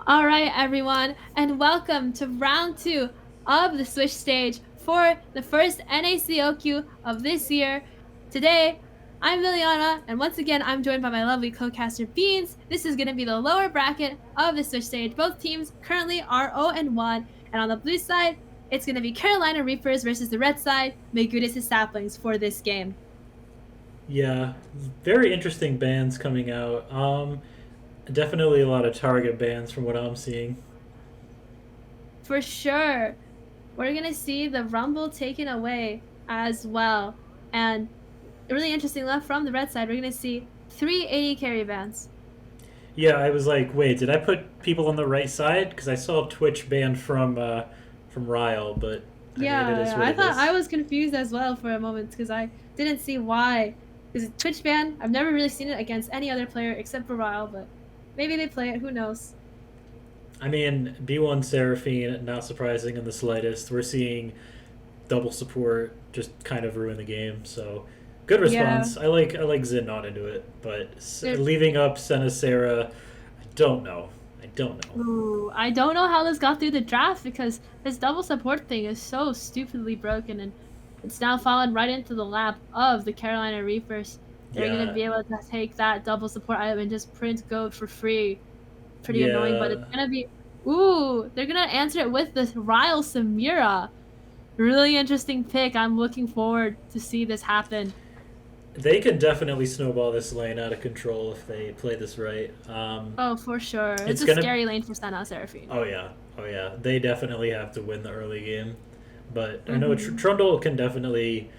All right, everyone, and welcome to round two of the Switch stage for the first NACLQ of this year. Today, I'm Liliana, and once again, I'm joined by my lovely co-caster Beans. This is going to be the lower bracket of the Switch stage. Both teams currently are 0-1, and on the blue side, it's going to be Carolina Reapers versus the red side, Mgutis' Saplings for this game. Yeah, very interesting bands coming out. Definitely a lot of target bands from what I'm seeing. For sure, we're going to see the Rumble taken away as well. And really interesting left from the red side, we're going to see 380 carry bands. Yeah, I was like, wait, did I put people on the right side? Because I saw Twitch banned from Ryle, but I mean, it is Yeah, what I it thought is. I was confused as well for a moment because I didn't see why. Because Twitch ban, I've never really seen it against any other player except for Ryle, but maybe they play it, who knows. I mean, B1 Seraphine, not surprising in the slightest. We're seeing double support just kind of ruin the game. So good Yeah, response. I like Zin not into it, but they're leaving up Senna I don't know. I don't know. Ooh, I don't know how this got through the draft because this double support thing is so stupidly broken and it's now fallen right into the lap of the Carolina Reapers. They're gonna Yeah, be able to take that double support item and just print gold for free. Pretty annoying, but it's yeah. gonna be they're gonna answer it with this Ryle Samira. Really interesting pick. I'm looking forward to see this happen. They can definitely snowball this lane out of control if they play this right. Oh, for sure. It's It's a gonna. scary lane for Sana Seraphine. Oh yeah, oh yeah. They definitely have to win the early game, but I know Mm-hmm. Trundle can definitely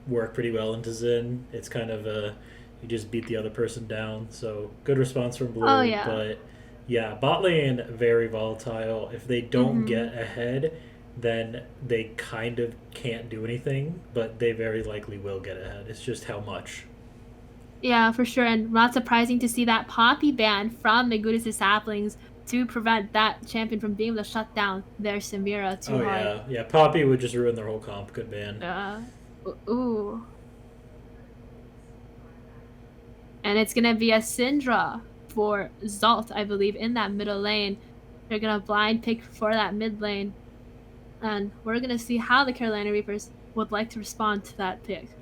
work pretty well into Zin. It's kind of a you just beat the other person down. So good response from Oh Blue, yeah. but yeah, bot lane very volatile. If they don't Mm-hmm. get ahead, then they kind of can't do anything, but they very likely will get ahead. It's just how much. Yeah, for sure. And not surprising to see that Poppy ban from Mgutis' Saplings to prevent that champion from being able to shut down their Samira too Oh hard. yeah, yeah. Poppy would just ruin their whole comp. Good ban. Uh, ooh. And it's going to be a Syndra for Zalt, I believe, in that middle lane. They're going to blind pick for that mid lane. And we're going to see how the Carolina Reapers would like to respond to that pick.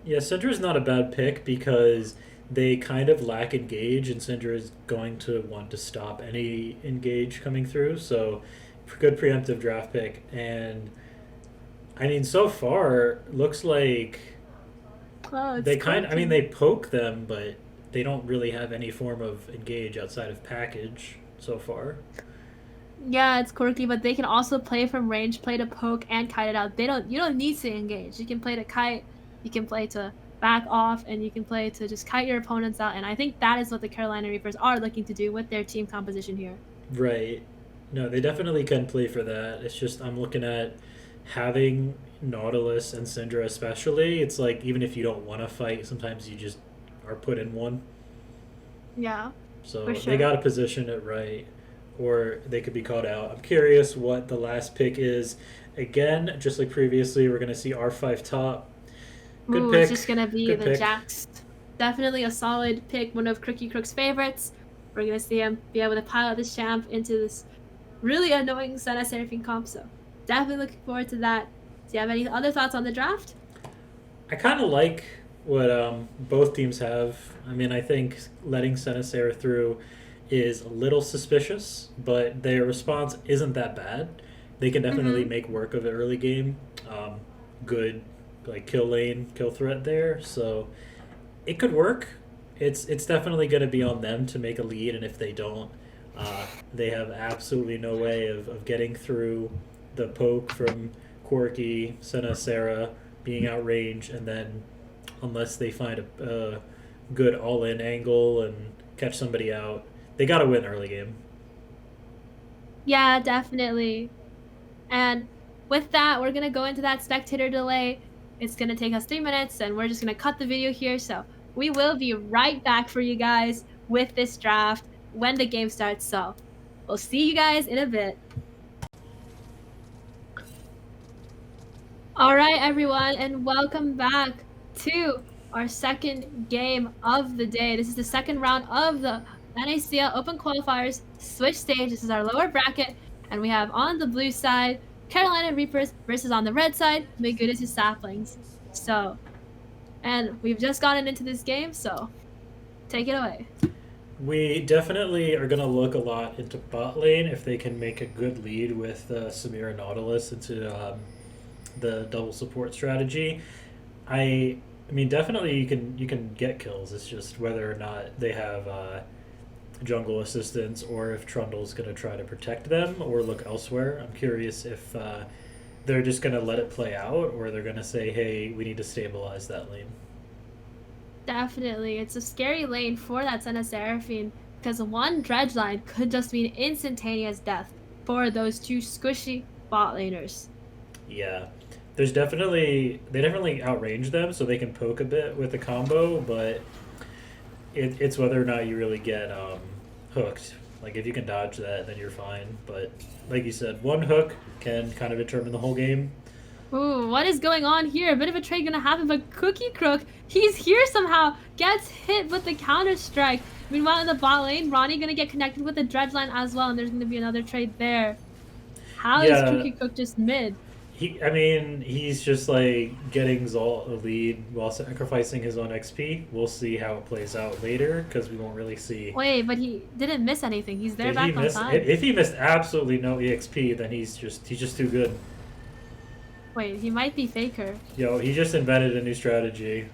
Yeah, Syndra's not a bad pick because they kind of lack engage, and Syndra is going to want to stop any engage coming through. So, good preemptive draft pick. And I mean, so far, looks like Oh, it's they kind. I mean, quirky. they poke them, but they don't really have any form of engage outside of package so far. Yeah, it's quirky, but they can also play from range, play to poke, and kite it out. You don't need to engage. You can play to kite, you can play to back off, and you can play to just kite your opponents out. And I think that is what the Carolina Reapers are looking to do with their team composition here. Right. No, they definitely can play for that. It's just I'm looking at having Nautilus and Syndra especially. It's like even if you don't want to fight, sometimes you just are put in one. Yeah, for So they sure. got to position it right, or they could be caught out. I'm curious what the last pick is. Again, just like previously, we're gonna see R5 top. Good Ooh, it's pick. just gonna be Good the pick. Jax. Definitely a solid pick, one of Crookie Crook's favorites. We're gonna see him be able to pilot this champ into this really annoying Senna Seraphine comp, so definitely looking forward to that. Do you have any other thoughts on the draft? I kind of like what both teams have. I mean, I think letting Senecera through is a little suspicious, but their response isn't that bad. They can definitely Mm-hmm. make work of it early game. Good, like kill lane, kill threat there, so it could work. It's definitely going to be on them to make a lead, and if they don't, they have absolutely no way of getting through the poke from Quirky, Senna, being outrange, and then unless they find a good all-in angle and catch somebody out, they got to win early game. Yeah, definitely. And with that, we're gonna go into that spectator delay. It's gonna take us 3 minutes, and we're just gonna cut the video here. So we will be right back for you guys with this draft when the game starts. So we'll see you guys in a bit. All right, everyone, and welcome back to our second game of the day. This is the second round of the NACL Open Qualifiers Switch stage. This is our lower bracket, and we have on the blue side Carolina Reapers versus on the red side Mgutis Saplings. So, and we've just gotten into this game, so take it away. We definitely are going to look a lot into bot lane if they can make a good lead with Samira Nautilus into the double support strategy. I mean, definitely you can get kills. It's just whether or not they have jungle assistance or if Trundle's going to try to protect them or look elsewhere. I'm curious if they're just going to let it play out or they're going to say, hey, we need to stabilize that lane. Definitely, it's a scary lane for that Senna Seraphine because one dredge line could just mean instantaneous death for those two squishy bot laners. Yeah. They definitely outrange them so they can poke a bit with the combo, but it's whether or not you really get hooked. Like if you can dodge that, then you're fine. But like you said, one hook can kind of determine the whole game. Ooh, what is going on here? A bit of a trade gonna happen, but Cookie Crook, he's here somehow, gets hit with the counter strike. Meanwhile, in the bot lane, Ronnie gonna get connected with the dredge line as well, and there's gonna be another trade there. How is Cookie Crook just mid? He's just like getting Zalt a lead while sacrificing his own XP. We'll see how it plays out later because we won't really see. Wait, but he didn't miss anything. He's there back on time. If he missed absolutely no EXP, then he's just too good. Wait, he might be Faker. Yo, he just invented a new strategy.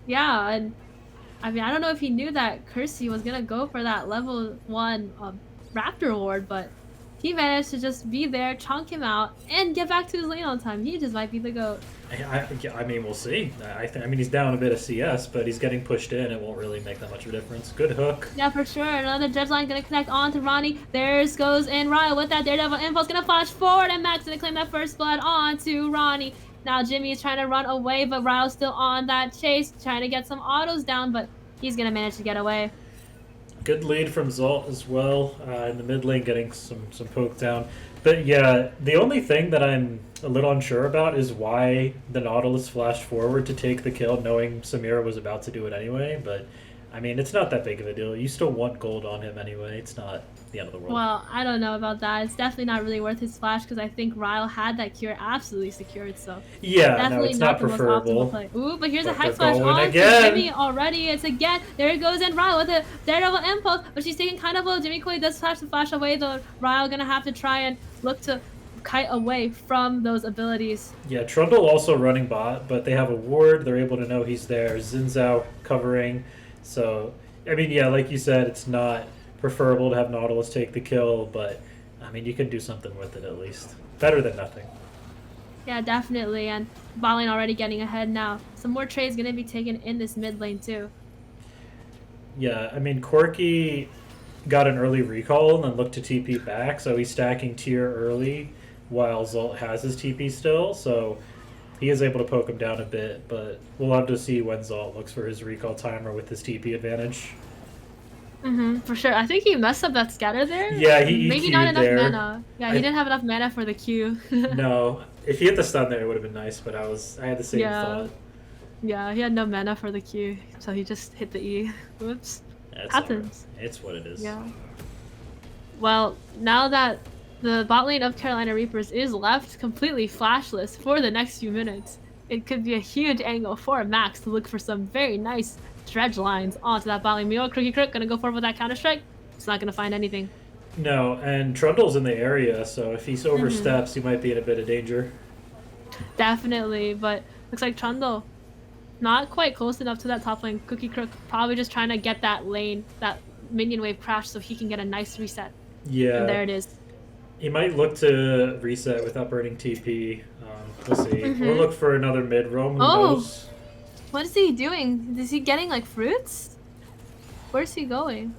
Yeah, and I mean, I don't know if he knew that Kersey was gonna go for that level 1 Raptor Ward, but he managed to just be there, chunk him out, and get back to his lane on time. He just might be the GOAT. I mean, we'll see. I mean, he's down a bit of CS, but he's getting pushed in. It won't really make that much of a difference. Good hook. Yeah, for sure. Another dredge line gonna connect on to Ronnie. There's goes in Ryle with that Daredevil impulse. Gonna flash forward, and Matt's gonna claim that first blood on to Ronnie. Now Jimmy is trying to run away, but Ryle's still on that chase, trying to get some autos down, but he's gonna manage to get away. Good lead from Zalt as well in the mid lane, getting some poke down. But yeah, the only thing that I'm a little unsure about is why the Nautilus flashed forward to take the kill, knowing Samira was about to do it anyway. But I mean, it's not that big of a deal. You still want gold on him anyway. It's not the end of the world. Well, I don't know about that. It's definitely not really worth his flash because I think Ryle had that cure absolutely secured. So yeah, definitely no, it's not the preferable. most optimal play. Ooh, but here's a But hex flash on to Jimmy already. It's again. There it goes in Ryle with a Daredevil impulse, but she's taking kind of low. Jimmy Coy does have to flash away though. Ryle gonna have to try and look to kite away from those abilities. Yeah, Trundle also running bot, but they have a ward. They're able to know he's there. Zinzao covering. So, I mean, yeah, like you said, it's not preferable to have Nautilus take the kill, but, I mean, you can do something with it at least. Better than nothing. Yeah, definitely, and bot lane already getting ahead now. Some more trades going to be taken in this mid lane, too. Yeah, I mean, Corki got an early recall and then looked to TP back, so he's stacking tier early while Zalt has his TP still, so he is able to poke him down a bit, but we'll have to see when Zalt looks for his recall timer with his TP advantage. For sure. I think he messed up that scatter there. Yeah, he maybe EQ'd not enough there. mana. Yeah, he didn't have enough mana for the Q. No, if he hit the stun there, it would have been nice, but I had the same thought. Yeah, he had no mana for the Q, so he just hit the E. Whoops. Happens. Right. It's what it is. Yeah. Well, now that the bot lane of Carolina Reapers is left completely flashless for the next few minutes, it could be a huge angle for Max to look for some very nice dredge lines onto that bot lane. Meanwhile, Crookie Crook gonna go forward with that counter strike. It's not gonna find anything. No, and Trundle's in the area, so if he oversteps, he might be in a bit of danger. Definitely, but looks like Trundle not quite close enough to that top lane. Cookie Crook probably just trying to get that lane, that minion wave crash, so he can get a nice reset. Yeah. And there it is. He might look to reset without burning TP. We'll see. Or look for another mid roam. Who knows? What is he doing? Is he getting like fruits? Where's he going?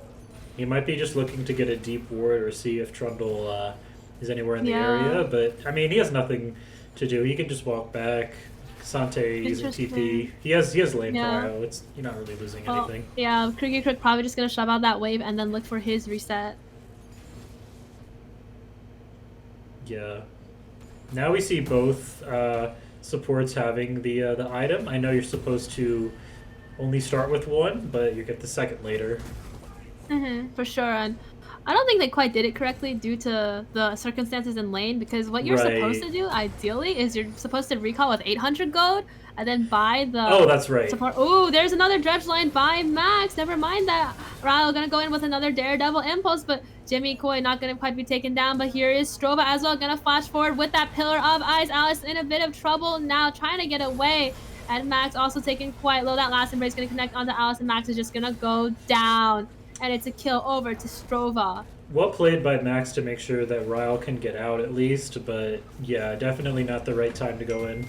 He might be just looking to get a deep ward or see if Trundle is anywhere in the area. But I mean, he has nothing to do. He can just walk back. Sante using TP. He has lane prio. You're not really losing anything. Yeah, Krookie Crook probably just gonna shove out that wave and then look for his reset. Yeah. Now we see both supports having the item. I know you're supposed to only start with one, but you get the second later. For sure. And I don't think they quite did it correctly due to the circumstances in lane, because what you're supposed Right. to do ideally is you're supposed to recall with 800 gold and then buy Oh, the that's right. support. Ooh, there's another dredge line by Max. Never mind that. Ryle gonna go in with another daredevil impulse, but Jimmy Koi not gonna quite be taken down. But here is Strova as well, gonna flash forward with that pillar of ice. Alice in a bit of trouble now, trying to get away. And Max also taking quite low. That last embrace gonna connect onto Alice, and Max is just gonna go down. And it's a kill over to Strova. Well played by Max to make sure that Ryle can get out at least, but yeah, definitely not the right time to go in.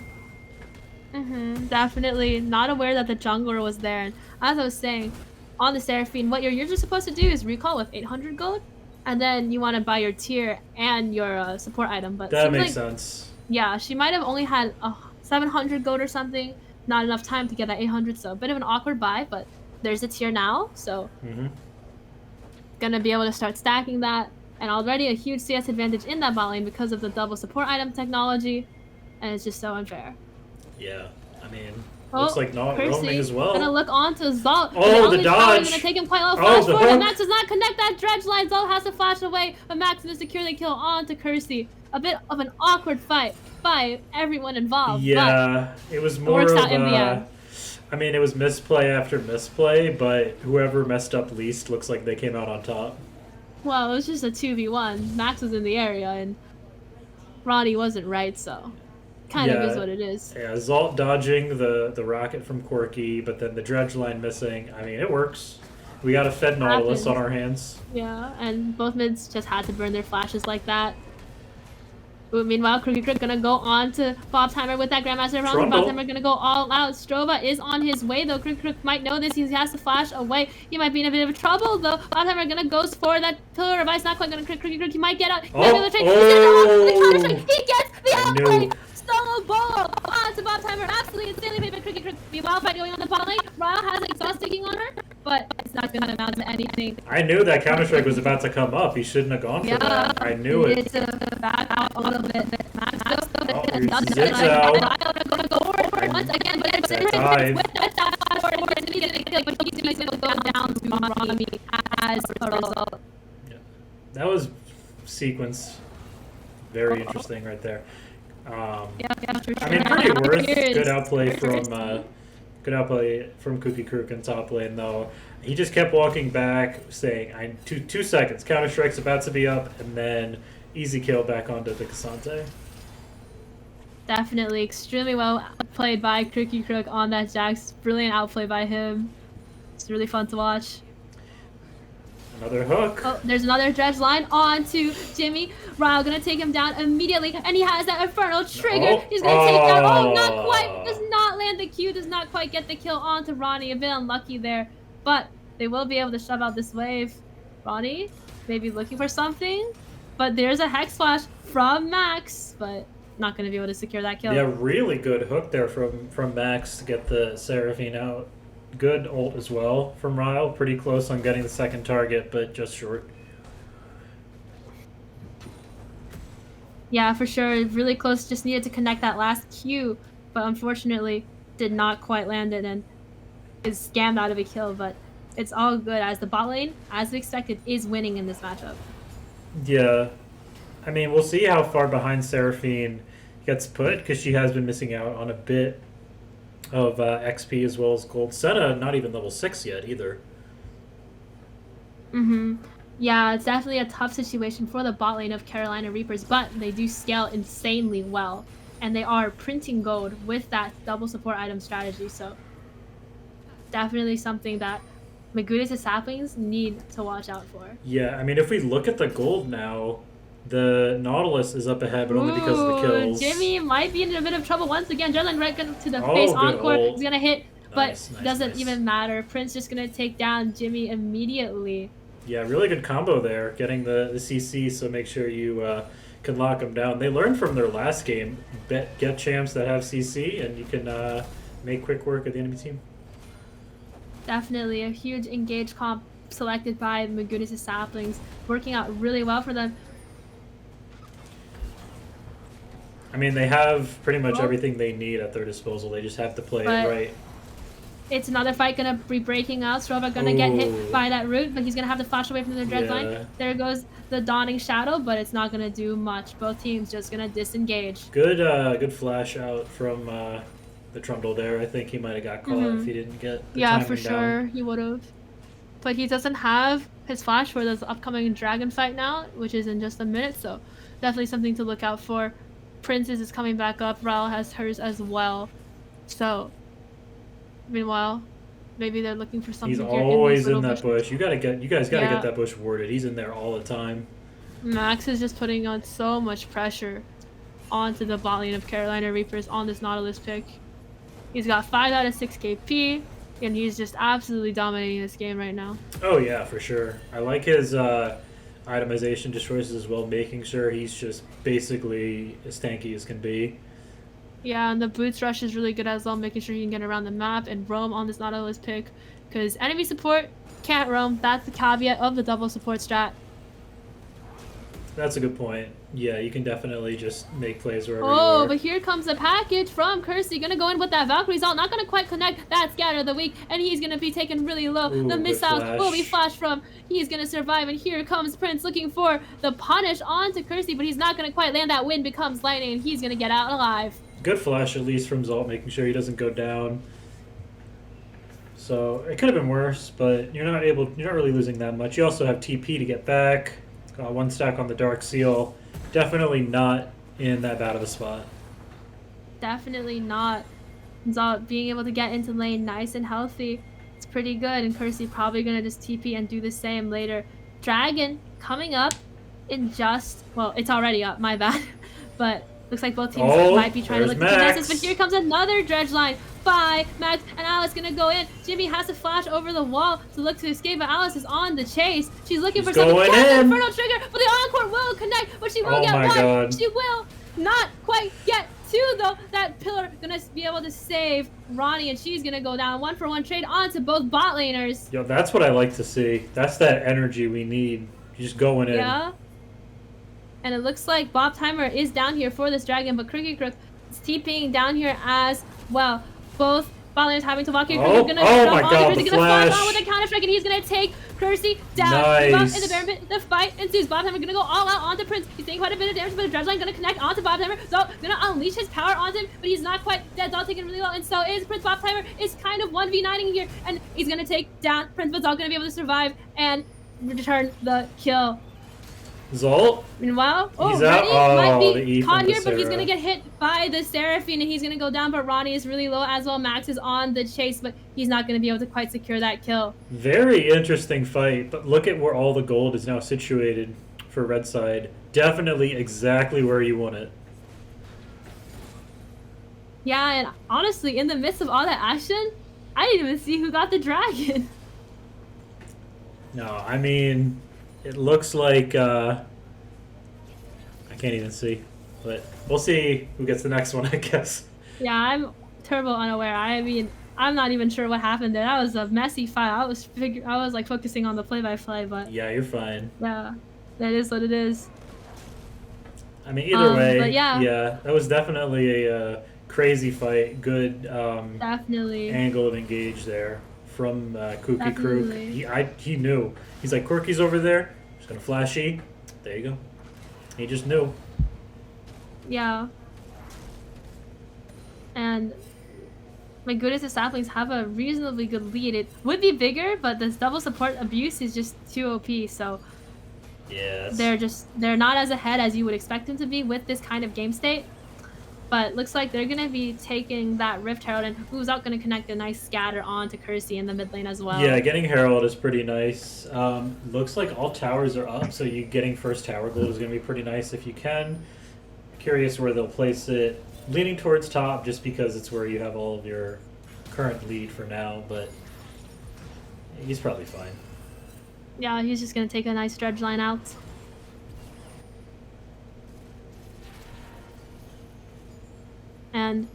Definitely not aware that the jungler was there. And as I was saying, on the Seraphine, what you're usually supposed to do is recall with 800 gold, and then you want to buy your tier and your support item. But That seems makes like, sense. yeah, she might have only had 700 gold or something. Not enough time to get that 800, so a bit of an awkward buy. But there's a tier now, so gonna be able to start stacking that. And already a huge CS advantage in that bot lane because of the double support item technology, and it's just so unfair. Yeah, I mean, Oh, looks like not Percy roaming as well. gonna look on to Zalt. Oh, the only dodge! Gonna take him quite low. Oh, Flash the forward, and hook! Max does not connect that dredge line. Zalt has to flash away, but Max gonna secure the kill on to Kersey. A bit of an awkward fight by everyone involved. Yeah, it was more works of out in the end. I mean, it was misplay after misplay, but whoever messed up least looks like they came out on top. Well, it was just a 2v1. Max was in the area, and Ronnie wasn't right, so kind of is what it is. Yeah, Zalt dodging the rocket from Quirky, but then the dredge line missing. I mean, it works. We got a Fed Nautilus on our hands. Yeah, and both mids just had to burn their flashes like that. Ooh, meanwhile, Crooked Crook gonna go on to Bob Timer with that Grandmaster round. Bob Timer gonna go all out. Strova is on his way though. Crooked Crook might know this. He has to flash away. He might be in a bit of trouble though. Bob Timer gonna go for that pillar of ice. Not quite gonna Crooked Crook. He might get out. He might be able to trade. He's gonna go the counter strike. He gets the outplay. Solo ball on to Bob Timer. Absolutely insanely played by Crooked Crook. Meanwhile, fight going on the bot lane. Ryle has exhaust sticking on her, but it's not gonna amount to anything. I knew that counter strike was about to come up. He shouldn't have gone for that. I knew it. It's a back out a little bit. Zips out. Gonna go forward once again, but it's with that flash forward. It's gonna kill, but he's gonna go down to Rami as a result. Yeah. That was sequence. Very interesting right there. I mean, pretty worth. Good outplay from Cookie Crook in top lane though. He just kept walking back, saying, "I 2 seconds. Counter strike's about to be up," and then easy kill back onto the Cassante. Definitely extremely well played by Cookie Crook on that Jax. Brilliant outplay by him. It's really fun to watch. Another hook. Oh, there's another dredge line on to Jimmy. Ryle gonna take him down immediately, and he has that Infernal Trigger. He's gonna take down. Oh, not quite. Does not land the Q. Does not quite get the kill onto Ronnie. A bit unlucky there, but they will be able to shove out this wave. Ronnie maybe looking for something, but there's a Hex Flash from Max, but not gonna be able to secure that kill. Yeah, really good hook there from Max to get the Seraphine out. Good ult as well from Ryle. Pretty close on getting the second target, but just short. Yeah, for sure. Really close. Just needed to connect that last Q, but unfortunately did not quite land it and is scammed out of a kill. But it's all good as the bot lane, as we expected, is winning in this matchup. Yeah. I mean, we'll see how far behind Seraphine gets put, because she has been missing out on a bit of XP as well as gold. Senna not even level 6 yet either. Yeah, it's definitely a tough situation for the bot lane of Carolina Reapers, but they do scale insanely well, and they are printing gold with that double support item strategy. So definitely something that Mgutis and Saplings need to watch out for. Yeah, I mean, if we look at the gold now, the Nautilus is up ahead, but only because of the kills. Jimmy might be in a bit of trouble once again. Dreadline right to the face encore. He's gonna hit, but doesn't even matter. Prince just gonna take down Jimmy immediately. Yeah, really good combo there, getting the CC, so make sure you can lock them down. They learned from their last game, get champs that have CC, and you can make quick work of the enemy team. Definitely a huge engaged comp selected by Mgutis' Saplings, working out really well for them. I mean, they have pretty much everything they need at their disposal. They just have to play it right. It's another fight gonna be breaking out. Strova gonna get hit by that root, but he's gonna have to flash away from the dredge line. There goes the dawning shadow, but it's not gonna do much. Both teams just gonna disengage. Good flash out from the Trundle there. I think he might have got caught if he didn't get the timing for sure he would have. But he doesn't have his flash for this upcoming dragon fight now, which is in just a minute. So definitely something to look out for. Princess is coming back up. Ral has hers as well. So meanwhile, maybe they're looking for something. He's always in that bush. You guys gotta get that bush warded. He's in there all the time. Max is just putting on so much pressure onto the bot lane of Carolina Reapers on this Nautilus pick. He's got 5 out of 6 KP, and he's just absolutely dominating this game right now. Oh yeah, for sure. I like his itemization choices as well, making sure he's just basically as tanky as can be. Yeah, and the boots rush is really good as well, making sure you can get around the map and roam on this Nautilus pick, because enemy support can't roam. That's the caveat of the double support strat. That's a good point. Yeah, you can definitely just make plays wherever you are. Oh, but here comes a package from Kersey. Gonna go in with that Valkyrie's ult. Not gonna quite connect that scatter of the week, and he's gonna be taken really low. Ooh, the missiles flash. will be flashed from. He's gonna survive, and here comes Prince looking for the punish onto Kersey, but he's not gonna quite land. That wind becomes lightning, and he's gonna get out alive. Good flash, at least from Zalt, making sure he doesn't go down. So it could have been worse, but you're not really losing that much. You also have TP to get back. Got 1 stack on the Dark Seal. Definitely not in that bad of a spot. Definitely not. Zalt being able to get into lane nice and healthy. It's pretty good, and Kersey probably gonna just TP and do the same later. Dragon coming up in just, well, it's already up, my bad. But looks like both teams might be trying to look at Genesis, but here comes another dredge line by Max, and Alice gonna go in. Jimmy has to flash over the wall to look to escape, but Alice is on the chase. She's looking for something. Inferno trigger, but the Encore will connect, but she will get one. God. She will not quite get 2 though. That pillar gonna be able to save Ronnie, and she's gonna go down. 1-for-1 trade onto both bot laners. Yo, that's what I like to see. That's that energy we need. Just going in. Yeah. And it looks like Bob Timer is down here for this dragon, but Crooked Crook is TPing down here as well. Both bot laners having to walk here. Oh, gonna my God, the flash on with a counter strike, and he's gonna take Kersey down. Nice. In the Baron Pit, the fight ensues. Bob Timer gonna go all out onto Prince. He's taking quite a bit of damage, but the dredge line gonna connect onto Bob Timer. So gonna unleash his power onto him, but he's not quite dead. Zalt taking really well, and so is Prince. Bob Timer is kind of 1v9ing here, and he's gonna take down Prince, but Zalt gonna be able to survive and return the kill. Zalt? Meanwhile, he's Ronnie might be caught here, but he's going to get hit by the Seraphine, and he's going to go down, but Ronnie is really low as well. Max is on the chase, but he's not going to be able to quite secure that kill. Very interesting fight, but look at where all the gold is now situated for red side. Definitely exactly where you want it. Yeah, and honestly, in the midst of all that action, I didn't even see who got the dragon. No, I mean, it looks like, I can't even see, but we'll see who gets the next one, I guess. Yeah, I'm turbo unaware. I mean, I'm not even sure what happened there. That was a messy fight. I was like focusing on the play-by-play, but yeah, you're fine. Yeah, that is what it is. I mean, either way, but yeah, that was definitely a crazy fight. Good definitely angle and engage there from Kooky Krook. He knew. He's like, Corky's over there. Just gonna flashy. There you go. He just knew. Yeah. And Mgutis and Saplings have a reasonably good lead. It would be bigger, but this double support abuse is just too OP, so yes. They're not as ahead as you would expect them to be with this kind of game state. But looks like they're gonna be taking that Rift Herald, and who's out gonna connect a nice scatter onto Kersey in the mid lane as well. Yeah, getting Herald is pretty nice. Looks like all towers are up, so you getting first tower gold is gonna be pretty nice if you can. Curious where they'll place it. Leaning towards top just because it's where you have all of your current lead for now, but he's probably fine. Yeah, he's just gonna take a nice dredge line out. And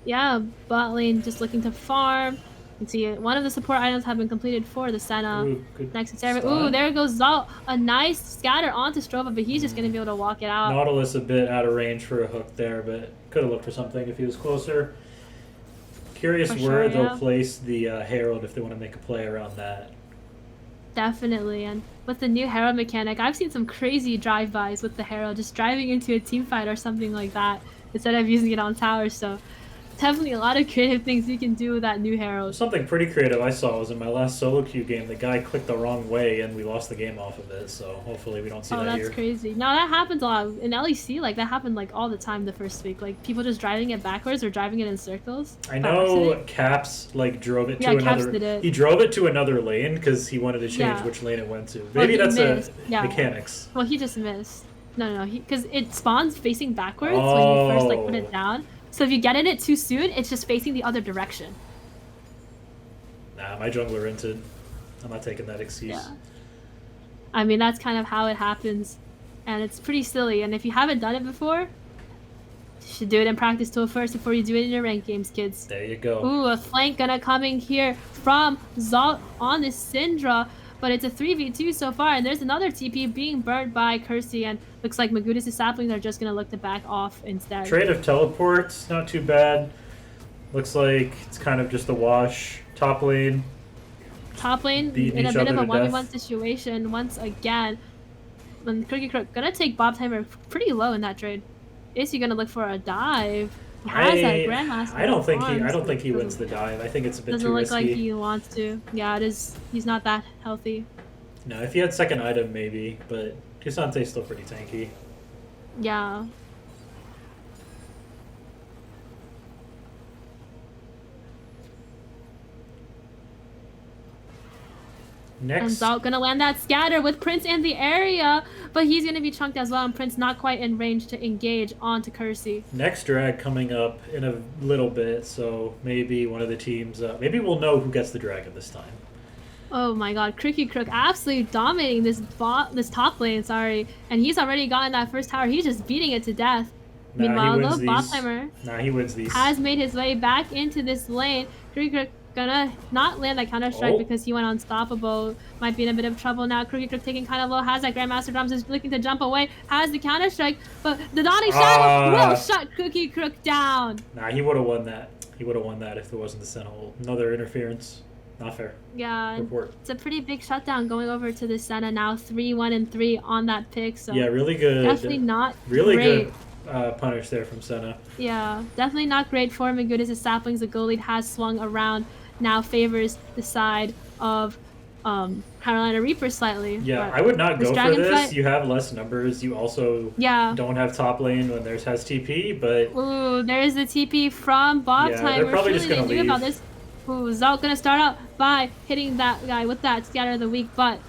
yeah, bot lane just looking to farm. You can see one of the support items have been completed for the Senna. Next to Sarah. Ooh, there goes Zalt. A nice scatter onto Strova, but he's just going to be able to walk it out. Nautilus a bit out of range for a hook there, but could have looked for something if he was closer. Curious For where sure, they'll yeah. place the Herald if they want to make a play around that. Definitely, and with the new Herald mechanic, I've seen some crazy drive-bys with the Herald, just driving into a team fight or something like that instead of using it on towers. So definitely a lot of creative things you can do with that new Herald. Something pretty creative I saw was in my last solo queue game. The guy clicked the wrong way and we lost the game off of it. So hopefully we don't see Oh, that that's here. crazy. No, that happens a lot in LEC. Like that happened like all the time the first week. Like people just driving it backwards or driving it in circles. I By know accident. Caps like drove it Yeah, to Caps another. did it. He drove it to another lane because he wanted to change Yeah. which lane it went to. Well, Maybe he that's missed. a Yeah. mechanics. Well, he just missed. No, because it spawns facing backwards when you first like put it down. So if you get in it too soon, it's just facing the other direction. Nah, my jungler rented. I'm not taking that excuse. Yeah. I mean, that's kind of how it happens. And it's pretty silly. And if you haven't done it before, you should do it in practice tool first before you do it in your ranked games, kids. There you go. Ooh, a flank gonna coming here from Zalt on this Syndra. But it's a 3v2 so far, and there's another TP being burnt by Kersey, and looks like Mgutis' Saplings are just gonna look to back off instead. Trade of teleports, not too bad. Looks like it's kind of just a wash. Top lane. Top lane Beating in a each bit of other a to 1v1 death. situation once again. And Crooked Crook gonna take Bob Timer pretty low in that trade. Is he gonna look for a dive? He has that Grandmaster. I don't think he arms, wins the dive. I think it's a bit doesn't too look risky. like he wants to. Yeah, it is. He's not that healthy. No, if he had second item maybe, but Kusante's still pretty tanky. Yeah. And Next, Zalt gonna land that scatter with Prince in the area, but he's gonna be chunked as well, and Prince not quite in range to engage onto Kersey. next drag coming up in a little bit, so maybe one of the teams, maybe we'll know who gets the dragon this time. Oh my god, Cricky Crook absolutely dominating this top lane, sorry. And he's already gotten that first tower, he's just beating it to death. Nah, Meanwhile, he wins though, Bob these. Timer Nah, he wins these. has made his way back into this lane. Cricky Crook gonna not land that counter strike because he went unstoppable. Might be in a bit of trouble now. Cricky Crook taking kind of low, has that Grandmaster Drums, is looking to jump away, has the counter strike, but the Dawning Shadow will shut Cricky Crook down. Nah, he would have won that. He would have won that if there wasn't the Sentinel. Another interference. Not fair. Yeah, Report. it's a pretty big shutdown going over to the Senna now. 3-1-3 on that pick. So Yeah, really good. definitely not really great. good punish there from Senna. Yeah, definitely not great for Mgutis' Saplings. The goal lead has swung around. Now favors the side of Carolina Reaper slightly. Yeah, but I would not go for Dragon this. Fight- You have less numbers. You also Yeah. don't have top lane when there's has TP, but Ooh, there's the TP from Bob Yeah, Time. they're We're probably really just gonna thinking about leave. this. Ooh, Zalt gonna start out by hitting that guy with that Scatter of the Week, but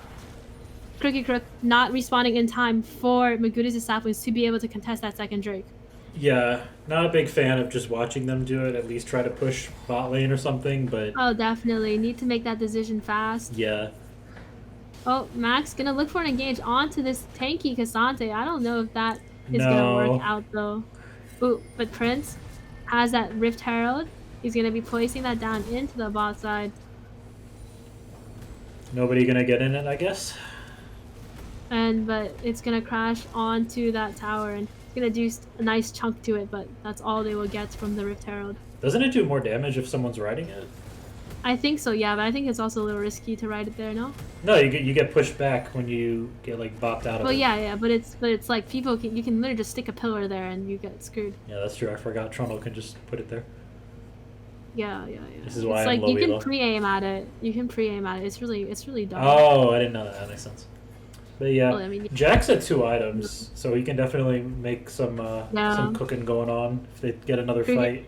Cricky Crook not respawning in time for Mgutis' Saplings to be able to contest that second Drake. yeah, not a big fan of just watching them do it. At least try to push bot lane or something, but Oh, definitely. Need to make that decision fast. yeah. Oh, Max gonna look for an engage onto this tanky Cassante. I don't know if that is No. gonna work out though. Ooh, but Prince has that Rift Herald. He's gonna be placing that down into the bot side. Nobody gonna get in it, I guess. But it's gonna crash onto that tower and it's gonna do a nice chunk to it, but that's all they will get from the Rift Herald. Doesn't it do more damage if someone's riding it? I think so, yeah, but I think it's also a little risky to ride it there, no? No, you get pushed back when you get like bopped out of Well, it. yeah, but it's like people you can literally just stick a pillar there and you get screwed. Yeah, that's true. I forgot Trundle can just put it there. Yeah. This is why it's I'm like you low can elo. pre-aim at it. You can pre-aim at it. It's really dumb. Oh, I didn't know that. That makes sense. But yeah, Well, I mean, Jack's at 2 items, so he can definitely make some Yeah. cooking going on if they get another Pretty- fight.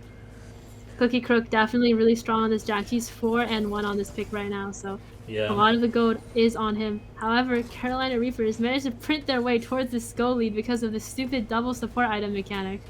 Cookie Crook definitely really strong on this Jack. He's 4-1 on this pick right now, so a Yeah. lot of the gold is on him. However, Carolina Reapers managed to print their way towards this goal lead because of the stupid double support item mechanic.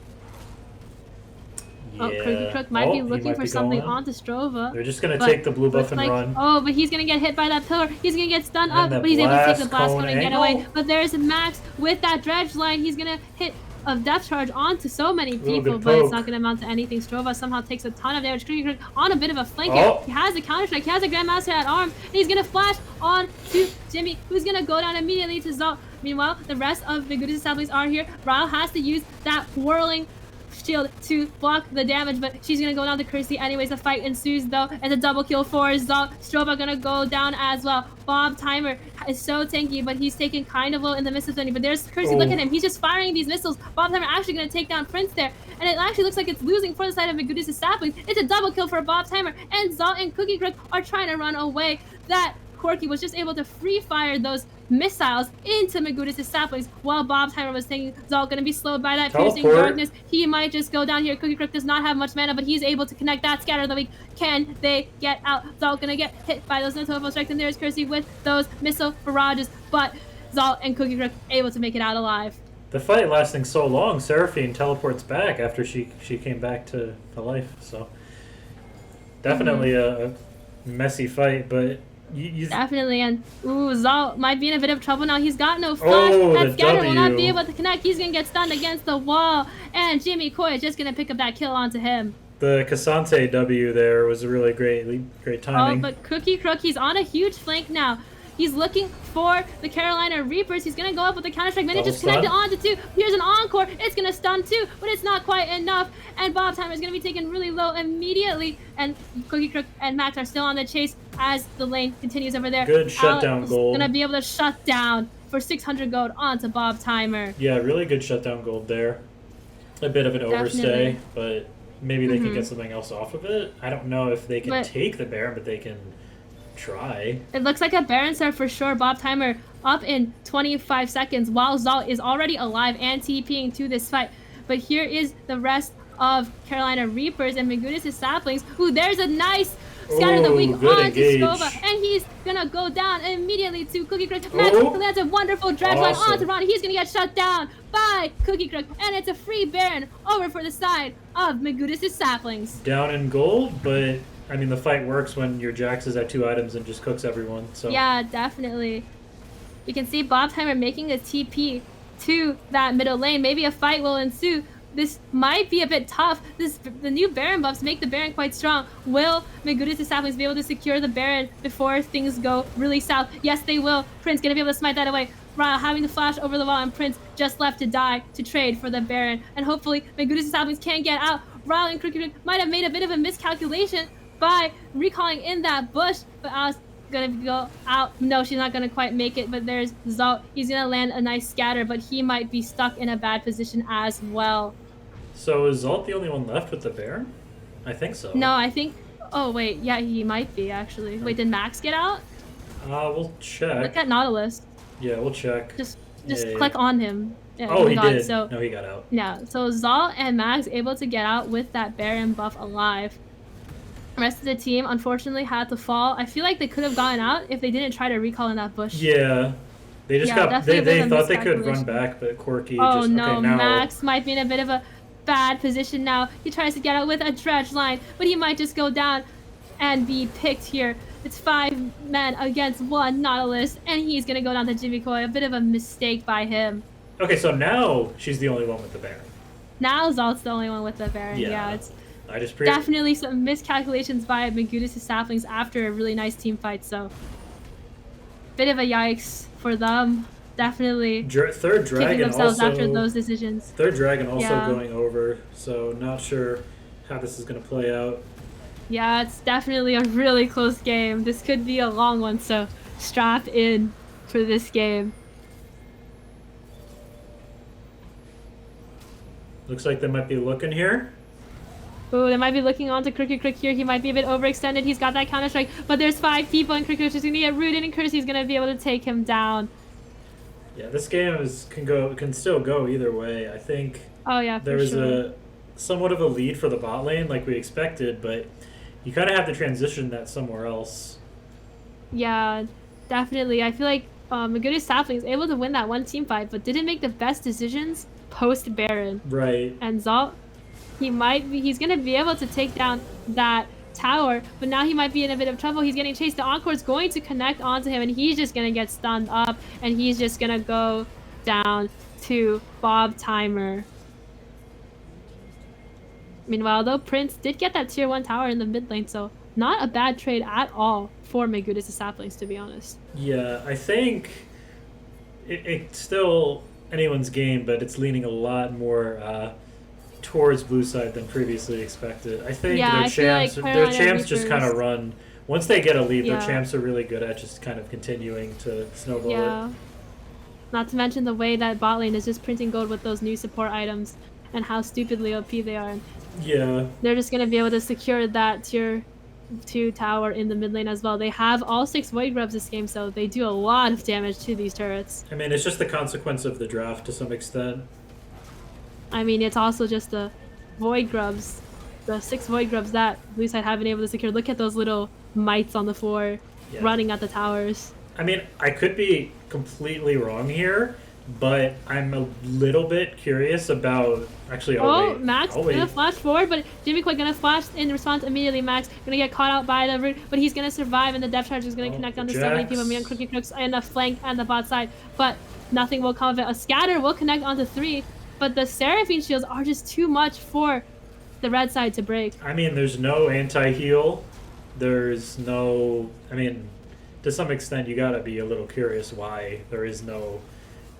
Oh, Cookie Crook might Oh, be he looking might for be something going. onto Strova. They're just gonna but take the blue buff looks and like, run. Oh, but he's gonna get hit by that pillar. He's gonna get stunned And up, that but he's able to take the blast blast cone cone and get angle. away. But there's Max with that dredge line. He's gonna hit a death charge onto so many Ooh, people, good but it's poke. not gonna amount to anything. Strova somehow takes a ton of damage. Cookie Crook on a bit of a flank Oh. here. He has a counter strike. He has a Grandmaster at arm, and he's gonna flash on to Jimmy, who's gonna go down immediately to Zalt. Meanwhile, the rest of the Mgutis Saplings are here. Ryle has to use that whirling shield to block the damage, but she's gonna go down to Kersey anyways. The fight ensues though, and a double kill for Zalt. Stroba gonna go down as well. Bob Timer is so tanky, but he's taken kind of low in the missile journey. But there's Kersey, look at him. He's just firing these missiles. Bob Timer actually gonna take down Prince there, and it actually looks like it's losing for the side of Mgutis' Saplings. It's a double kill for Bob Timer, and Zalt and Cookie Crook are trying to run away. That Corky was just able to free fire those missiles into Mgutis' Saplings while Bob Timer was thinking Zalt gonna be slowed by that piercing darkness. He might just go down here. Cookie Crook does not have much mana, but he's able to connect that scatter of the week. Can they get out? Zalt gonna get hit by those no-topo strikes, and there's Kersey with those missile barrages, but Zalt and Cookie Crook able to make it out alive. The fight lasting so long, Seraphine teleports back after she came back to life. So definitely a messy fight, but you definitely. And Zalt might be in a bit of trouble now. He's got no flash. That scatter will not be able to connect. He's gonna get stunned against the wall, and Jimmy Koi is just gonna pick up that kill onto him. The Cassante W there was a really great timing. Oh, but Cookie Crook, he's on a huge flank now. He's looking for the Carolina Reapers. He's going to go up with the counter-strike. Manages to connect it onto two. Here's an encore. It's going to stun two, but it's not quite enough. And Bob Timer is going to be taken really low immediately. And Cookie Crook and Max are still on the chase as the lane continues over there. Good shutdown gold. Going to be able to shut down for 600 gold onto Bob Timer. Yeah, really good shutdown gold there. A bit of an overstay, but maybe they can get something else off of it. I don't know if they can take the Baron, but they can try. It looks like a Baron Star for sure. Bob Timer up in 25 seconds while Zalt is already alive and TPing to this fight. But here is the rest of Carolina Reapers and Mgutis' Saplings. Ooh, there's a nice scatter of the week onto Skova, and he's gonna go down immediately to Cookie Crook. Max lands a wonderful drag line onto Ron. He's gonna get shut down by Cookie Crook, and it's a free Baron over for the side of Mgutis' Saplings. Down in gold, but I mean, the fight works when your Jax is at 2 items and just cooks everyone. So yeah, definitely. You can see Bob Timer making a TP to that middle lane. Maybe a fight will ensue. This might be a bit tough. The new Baron buffs make the Baron quite strong. Will Mgutis' Saplings be able to secure the Baron before things go really south? Yes, they will. Prince gonna be able to smite that away. Ryle having to flash over the wall, and Prince just left to die to trade for the Baron. And hopefully Mgutis' Saplings can get out. Ryle and Crooked might have made a bit of a miscalculation by recalling in that bush, but I was gonna go out. No, she's not gonna quite make it, but there's Zalt. He's gonna land a nice scatter, but he might be stuck in a bad position as well. So is Zalt the only one left with the Baron? I think so. No, I think... Oh, wait. Yeah, he might be, actually. Wait, did Max get out? We'll check. Look at Nautilus. Yeah, we'll check. Just click on him. Yeah, oh, he did. So, no, he got out. Yeah, so Zalt and Max able to get out with that Baron buff alive. The rest of the team, unfortunately, had to fall. I feel like they could have gotten out if they didn't try to recall in that bush. Yeah. They just they thought they could run back, but Corky just... no, now... Max might be in a bit of a bad position now. He tries to get out with a dredge line, but he might just go down and be picked here. It's 5 men against 1 Nautilus, and he's going to go down to Jimmy Koi. A bit of a mistake by him. Okay, so now she's the only one with the Baron. Now Zalt's the only one with the Baron. Yeah, it's... definitely some miscalculations by Mgutis' Saplings after a really nice team fight, so bit of a yikes for them. Definitely third dragon kicking themselves also, after those decisions. Third dragon also going over, so not sure how this is going to play out. Yeah, it's definitely a really close game. This could be a long one, so strap in for this game. Looks like they might be looking here. Ooh, they might be looking on to Crooked Crook here. He might be a bit overextended. He's got that counter-strike, but there's 5 people, and Crooked Crook is going to get rooted, and Kersey's going to be able to take him down. Yeah, this game can still go either way. I think there was a somewhat of a lead for the bot lane like we expected, but you kind of have to transition that somewhere else. Yeah, definitely. I feel like Mgutis Sapling is able to win that one team fight, but didn't make the best decisions post Baron. Right. And Zalt, he's going to be able to take down that tower, but now he might be in a bit of trouble. He's getting chased. The Encore's going to connect onto him, and he's just going to get stunned up, and he's just going to go down to Bob Timer. Meanwhile, though, Prince did get that tier 1 tower in the mid lane, so not a bad trade at all for Mgutis' Saplings, to be honest. Yeah, I think it's still anyone's game, but it's leaning a lot more towards blue side than previously expected. I think Yeah, their I feel like Carolina champs just kind of Reapers. run. Once they get a lead, their Yeah, champs are really good at just kind of continuing to snowball it. yeah. Not to mention the way that bot lane is just printing gold with those new support items and how stupidly OP they are. Yeah, They're just gonna be able to secure that tier 2 tower in the mid lane as well. They have all 6 Void Grubs this game, so they do a lot of damage to these turrets. I mean it's just the consequence of the draft to some extent. I mean, it's also just the Void Grubs, the 6 Void Grubs that blue side have been able to secure. Look at those little mites on the floor Yeah. running at the towers. I mean, I could be completely wrong here, but I'm a little bit curious about. Actually, Oh, Max I'll wait. gonna flash forward, but Jimmy Quick gonna flash in response immediately. Max gonna get caught out by the root, but he's gonna survive, and the depth charge is gonna connect onto so many people. Me and Crooked Crooks in the flank and the bot side, but nothing will come of it. A scatter will connect onto 3, but the Seraphine shields are just too much for the red side to break. I mean, there's no anti-heal. There's no. I mean, to some extent, you gotta be a little curious why there is no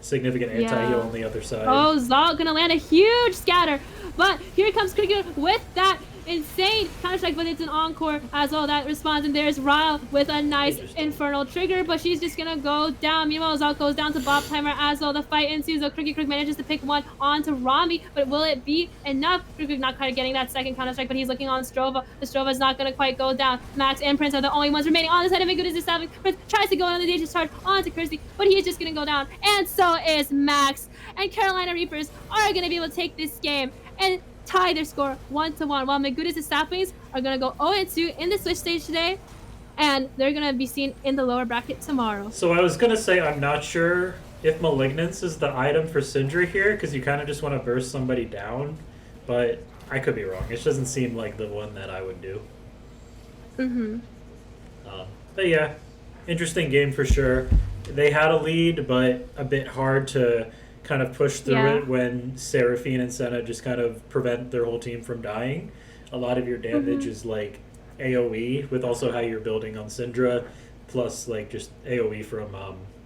significant anti-heal on the other side. Oh, Zalt gonna land a huge scatter, but here comes Cricket with that insane counter strike, but it's an encore as well that responds, and there's Ryle with a nice infernal trigger, but she's just gonna go down. Meanwhile, Zalt goes down to Bob Timer as well. The fight ensues, so Cricket manages to pick one onto Rami, but will it be enough? Cricket not quite getting that second counter strike, but he's looking on Strova. The Strova's not gonna quite go down. Max and Prince are the only ones remaining on the side of Mgutis is Saplings. Prince tries to go on the dangerous charge onto Kirsty, but he is just gonna go down, and so is Max. And Carolina Reapers are gonna be able to take this game and tie their score 1-1, while Mgutis and Saplings are gonna go 0-2 in the Switch stage today, and they're gonna be seen in the lower bracket tomorrow. So I was gonna say I'm not sure if Malignance is the item for Syndra here because you kind of just want to burst somebody down, but I could be wrong. It doesn't seem like the one that I would do. But yeah, interesting game for sure. They had a lead, but a bit hard to kind of push through it when Seraphine and Senna just kind of prevent their whole team from dying. A lot of your damage is like AoE with also how you're building on Syndra, plus like just AoE from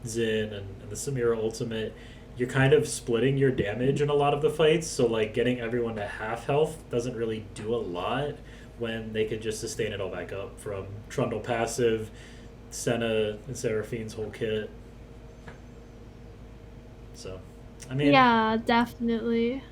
Xin and the Samira ultimate. You're kind of splitting your damage in a lot of the fights, so like getting everyone to half health doesn't really do a lot when they could just sustain it all back up from Trundle passive, Senna and Seraphine's whole kit. So, I mean, Yeah, definitely.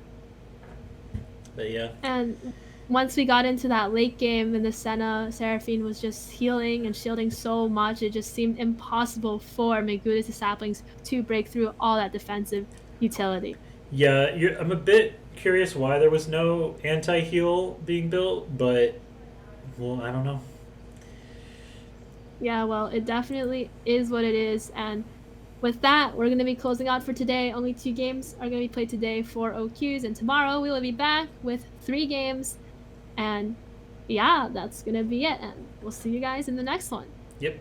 but yeah, And once we got into that late game and the Senna, Seraphine was just healing and shielding so much, it just seemed impossible for Mgutis and Saplings to break through all that defensive utility. yeah. I'm a bit curious why there was no anti-heal being built, but well, I don't know. Yeah, well, it definitely is what it is, and with that, we're going to be closing out for today. Only 2 games are going to be played today for OQs, and tomorrow we will be back with 3 games. And yeah, that's going to be it, and we'll see you guys in the next one. Yep.